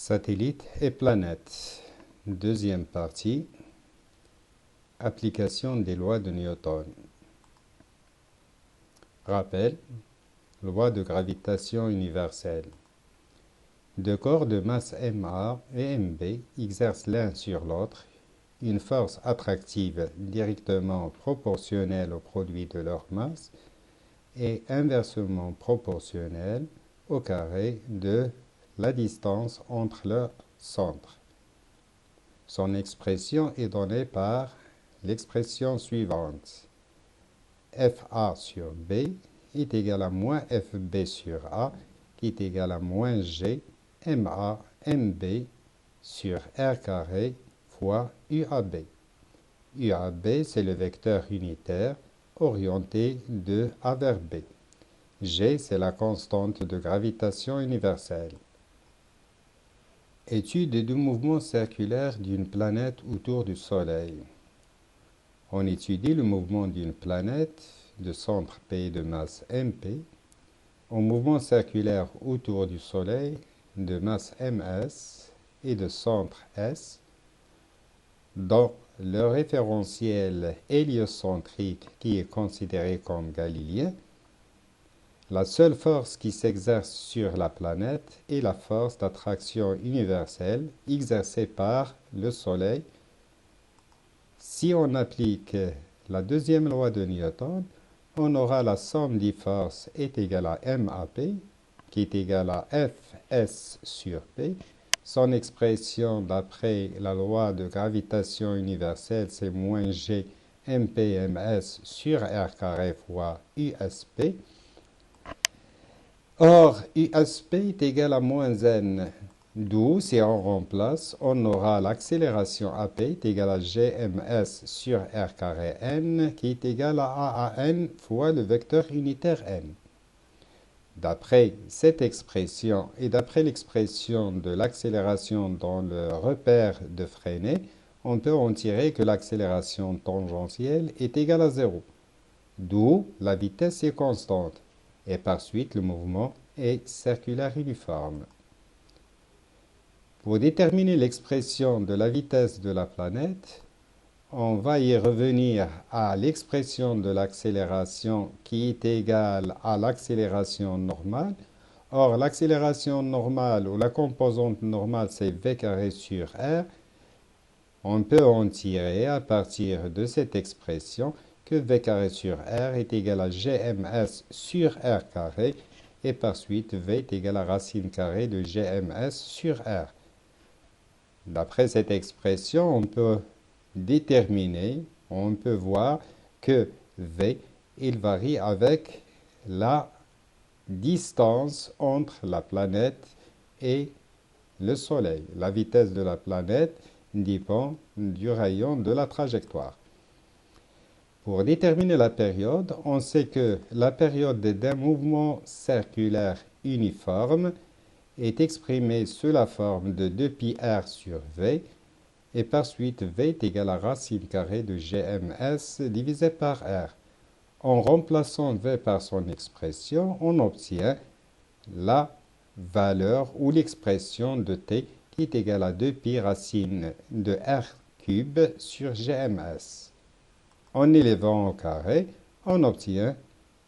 Satellites et planètes. Deuxième partie. Application des lois de Newton. Rappel. Loi de gravitation universelle. Deux corps de masse ma et mb exercent l'un sur l'autre une force attractive directement proportionnelle au produit de leur masse et inversement proportionnelle au carré de la distance entre leurs centres. Son expression est donnée par l'expression suivante. FA sur B est égal à moins FB sur A, qui est égal à moins G MA MB sur R carré fois UAB. UAB, c'est le vecteur unitaire orienté de A vers B. G, c'est la constante de gravitation universelle. Étude du mouvement circulaire d'une planète autour du Soleil. On étudie le mouvement d'une planète de centre P de masse MP au mouvement circulaire autour du Soleil de masse ms et de centre S dont le référentiel héliocentrique qui est considéré comme galiléen. La seule force qui s'exerce sur la planète est la force d'attraction universelle exercée par le Soleil. Si on applique la deuxième loi de Newton, on aura la somme des forces est égale à MAP, qui est égale à Fs sur P. Son expression d'après la loi de gravitation universelle, c'est moins G MPMS sur R carré fois USP. Or, USP est égal à moins N, d'où, si on remplace, on aura l'accélération AP est égale à GMS sur R carré N, qui est égal à AN fois le vecteur unitaire N. D'après cette expression et d'après l'expression de l'accélération dans le repère de Freinet, on peut en tirer que l'accélération tangentielle est égale à 0, d'où la vitesse est constante, et par suite le mouvement est circulaire uniforme. Pour déterminer l'expression de la vitesse de la planète, on va y revenir à l'expression de l'accélération qui est égale à l'accélération normale. Or, l'accélération normale ou la composante normale, c'est v carré sur r. On peut en tirer à partir de cette expression que v carré sur r est égal à gms sur r carré et par suite v est égal à racine carrée de gms sur r. D'après cette expression, on peut déterminer, on peut voir que V, il varie avec la distance entre la planète et le Soleil. La vitesse de la planète dépend du rayon de la trajectoire. Pour déterminer la période, on sait que la période d'un mouvement circulaire uniforme est exprimée sous la forme de 2πr sur V, et par suite v est égal à racine carrée de gms divisé par r. En remplaçant v par son expression, on obtient la valeur ou l'expression de t qui est égale à 2π racine de r cube sur gms. En élevant au carré, on obtient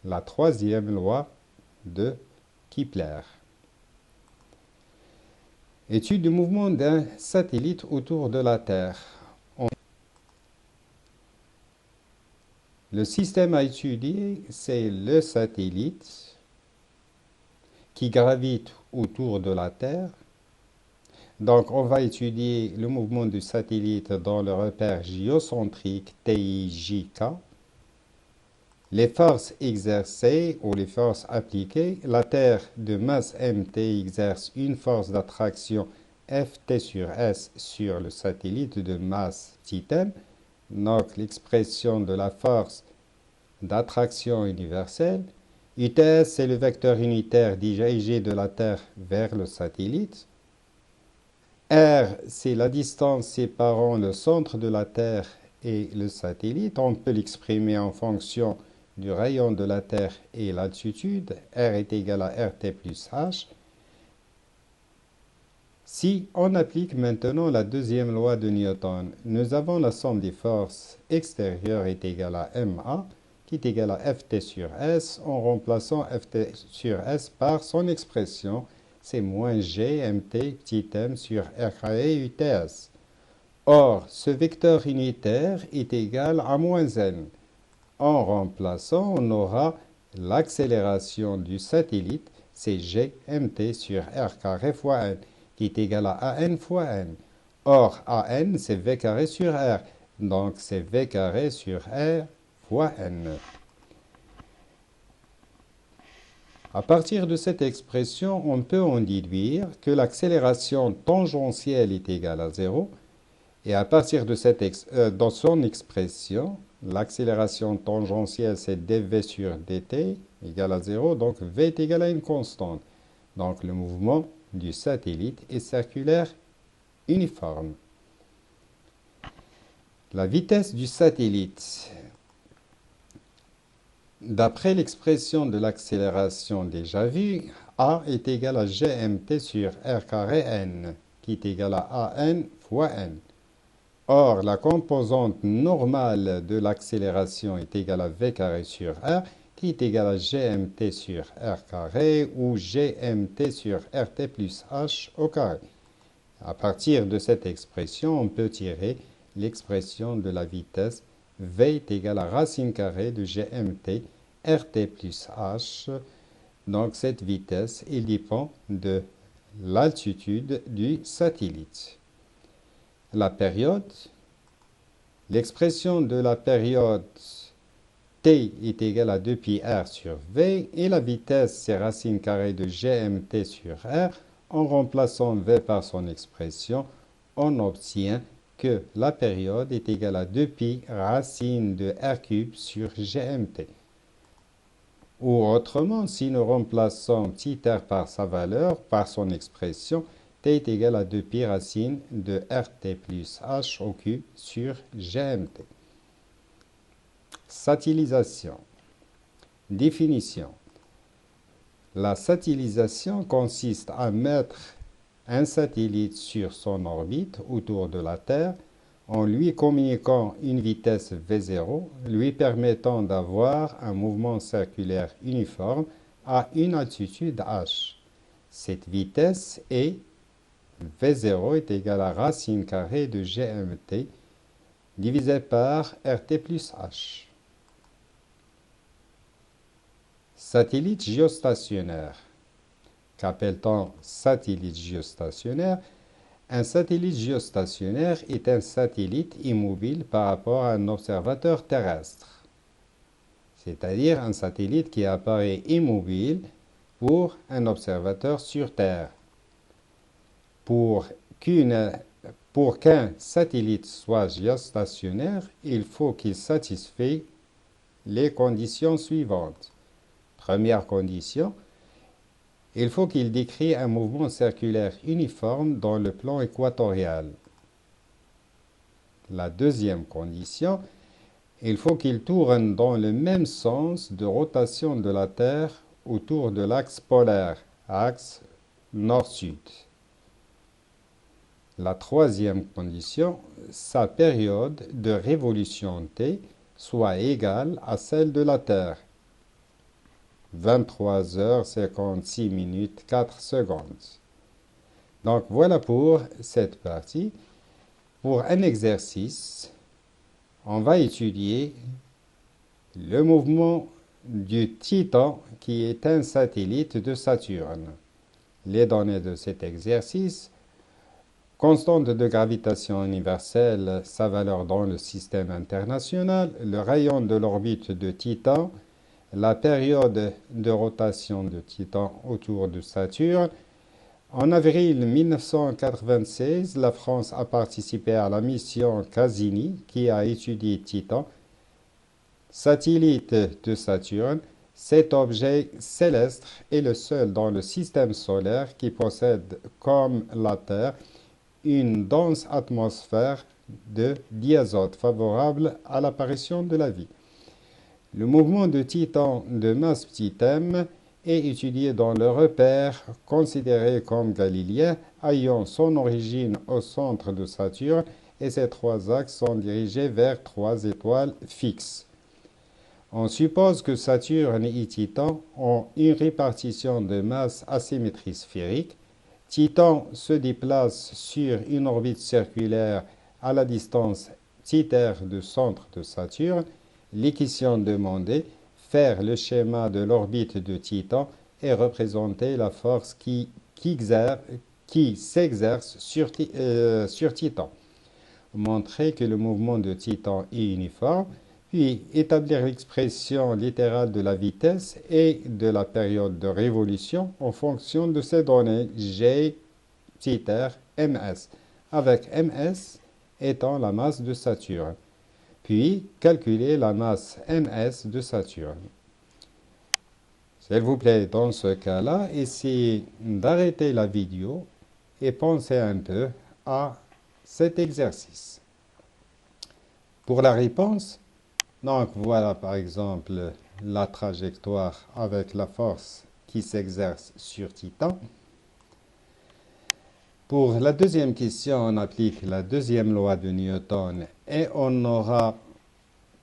la troisième loi de Kepler. Étude du mouvement d'un satellite autour de la Terre. Le système à étudier, c'est le satellite qui gravite autour de la Terre. Donc, on va étudier le mouvement du satellite dans le repère géocentrique TIJK. Les forces exercées ou les forces appliquées, la Terre de masse mt exerce une force d'attraction Ft sur S sur le satellite de masse θm. Donc l'expression de la force d'attraction universelle. UTS, c'est le vecteur unitaire dirigé de la Terre vers le satellite. R, c'est la distance séparant le centre de la Terre et le satellite. On peut l'exprimer en fonction du rayon de la Terre et l'altitude. R est égal à RT plus H. Si on applique maintenant la deuxième loi de Newton, nous avons la somme des forces extérieures est égale à ma, qui est égal à Ft sur S, en remplaçant Ft sur S par son expression, c'est moins Gmt petit m sur R carré UTS. Or, ce vecteur unitaire est égal à moins n. En remplaçant, on aura l'accélération du satellite, c'est Gmt sur R carré fois n, qui est égal à an fois n. Or, an, c'est v carré sur R, donc c'est v carré sur R fois n. À partir de cette expression, on peut en déduire que l'accélération tangentielle est égale à 0. Et à partir de dans son expression, l'accélération tangentielle, c'est dv sur dt égale à 0. Donc, v est égal à une constante. Donc, le mouvement du satellite est circulaire uniforme. La vitesse du satellite. D'après l'expression de l'accélération déjà vue, a est égal à gmt sur r carré n, qui est égal à an fois n. Or, la composante normale de l'accélération est égale à v carré sur r, qui est égal à gmt sur r carré ou gmt sur rt plus h au carré. À partir de cette expression, on peut tirer l'expression de la vitesse v est égal à racine carrée de gmt rt plus h. Donc cette vitesse, il dépend de l'altitude du satellite. La période, l'expression de la période t est égale à 2πr sur v et la vitesse, c'est racine carrée de gmt sur r. En remplaçant v par son expression, on obtient que la période est égale à 2π racine de r cube sur gmt. Ou autrement, si nous remplaçons petit r par sa valeur, par son expression, t est égal à 2π racine de rt plus h au cube sur gmt. Satellisation. Définition. La satellisation consiste à mettre un satellite sur son orbite autour de la Terre en lui communiquant une vitesse v0, lui permettant d'avoir un mouvement circulaire uniforme à une altitude h. Cette vitesse est v0 est égale à racine carrée de gmt divisé par rt plus h. Satellite géostationnaire. Qu'appelle-t-on satellite géostationnaire? Un satellite géostationnaire est un satellite immobile par rapport à un observateur terrestre, c'est-à-dire un satellite qui apparaît immobile pour un observateur sur Terre. Pour qu'un satellite soit géostationnaire, il faut qu'il satisfait les conditions suivantes. Première condition, il faut qu'il décrit un mouvement circulaire uniforme dans le plan équatorial. La deuxième condition, il faut qu'il tourne dans le même sens de rotation de la Terre autour de l'axe polaire, axe nord-sud. La troisième condition, sa période de révolution t soit égale à celle de la Terre. 23h56 4 secondes. Donc voilà pour cette partie. Pour un exercice, on va étudier le mouvement du Titan qui est un satellite de Saturne. Les données de cet exercice, constante de gravitation universelle, sa valeur dans le système international, le rayon de l'orbite de Titan, la période de rotation de Titan autour de Saturne. En avril 1996, la France a participé à la mission Cassini qui a étudié Titan, satellite de Saturne. Cet objet céleste est le seul dans le système solaire qui possède, comme la Terre, une dense atmosphère de diazote favorable à l'apparition de la vie. Le mouvement de Titan de masse petit m est étudié dans le repère considéré comme galiléen, ayant son origine au centre de Saturne, et ces trois axes sont dirigés vers trois étoiles fixes. On suppose que Saturne et Titan ont une répartition de masse à symétrie sphérique. Titan se déplace sur une orbite circulaire à la distance θ du centre de Saturne. L'équation demandée, faire le schéma de l'orbite de Titan et représenter la force qui s'exerce sur Titan. Montrer que le mouvement de Titan est uniforme, puis établir l'expression littérale de la vitesse et de la période de révolution en fonction de ces données G, θ, ms, avec ms étant la masse de Saturne. Puis calculer la masse ms de Saturne. S'il vous plaît, dans ce cas-là, essayez d'arrêter la vidéo et pensez un peu à cet exercice. Pour la réponse, donc voilà par exemple la trajectoire avec la force qui s'exerce sur Titan. Pour la deuxième question, on applique la deuxième loi de Newton et on aura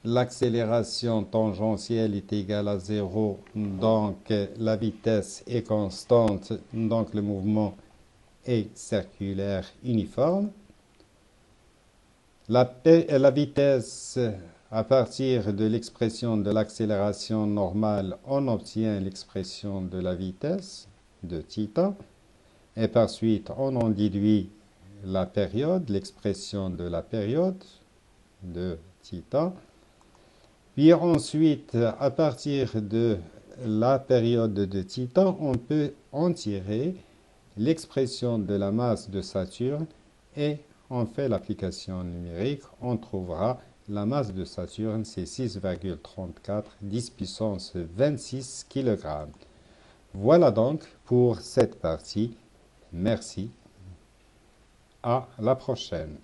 l'accélération tangentielle est égale à 0, donc la vitesse est constante, donc le mouvement est circulaire uniforme. La vitesse, à partir de l'expression de l'accélération normale, on obtient l'expression de la vitesse de Titan. Et par suite, on en déduit la période, l'expression de la période de Titan. Puis ensuite, à partir de la période de Titan, on peut en tirer l'expression de la masse de Saturne et on fait l'application numérique. On trouvera la masse de Saturne, c'est 6,34 10 puissance 26 kg. Voilà donc pour cette partie. Merci. À la prochaine.